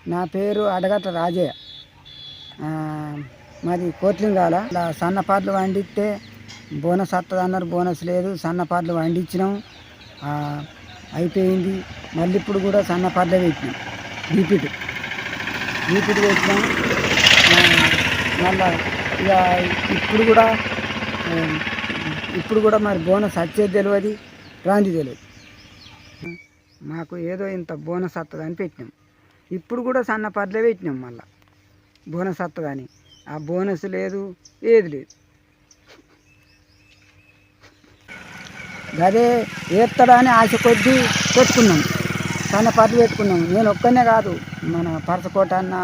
నా పేరు అడగట రాజయ్య. మాది కోట్లింగాల. ఇలా సన్నపాట్లు వండిస్తే బోనస్ వస్తుంది అన్నారు. బోనస్ లేదు. సన్నపాట్లు వండించినాం, అయిపోయింది. మళ్ళీ ఇప్పుడు కూడా సన్నపాట్లే పెట్టినాం. బీపీటీ పెట్టినాం. మళ్ళా ఇక ఇప్పుడు కూడా మరి బోనస్ వచ్చేది తెలియదు, రాంది తెలియదు. మాకు ఏదో ఇంత బోనస్ వస్తుందని పెట్టినాం. ఇప్పుడు కూడా సన్నపాట్లే పెట్టినాం. మళ్ళీ బోనస్ వస్తుందని ఆ బోనస్ లేదు, ఏది లేదు. అదే ఏస్తాడని ఆశ కొద్దీ పెట్టుకున్నాం, సన్నపాట్లు పెట్టుకున్నాం. నేను ఒక్కనే కాదు, మన పరసకోట అన్న,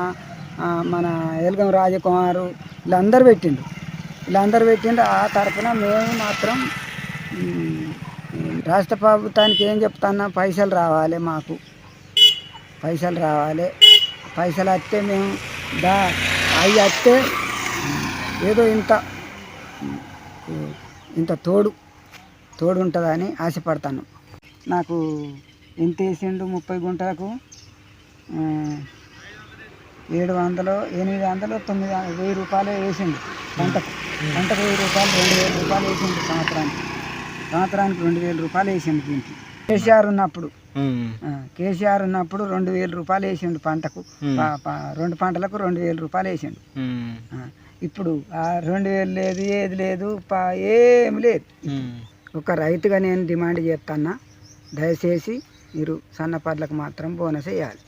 మన ఎలుగం రాజకుమారు వీళ్ళందరూ పెట్టిండు. ఆ తరఫున మేము మాత్రం రాష్ట్ర ప్రభుత్వానికి ఏం చెప్తున్నా, పైసలు రావాలి, మాకు పైసలు రావాలి. పైసలు వస్తే మేము అవి వస్తే ఏదో ఇంత తోడు ఉంటుందని ఆశపడతాను. నాకు ఎంత వేసిండు 30 గుంటలకు 700, 800, 900, 1000 రూపాయలు వేసిండు. పంటకు 1000 రూపాయలు, 2000 రూపాయలు వేసిండు. సంవత్సరానికి 2000 రూపాయలు వేసిండు. దీనికి కేసీఆర్ ఉన్నప్పుడు 2000 రూపాయలు వేసిండు పంటకు. 2 పంటలకు 2000 రూపాయలు వేసిండు. ఇప్పుడు 2000 లేదు, ఏది లేదు, ఏమి లేదు. ఒక రైతుగా నేను డిమాండ్ చేస్తున్నా, దయచేసి మీరు సన్నపాట్లకు మాత్రం బోనస్ వేయాలి.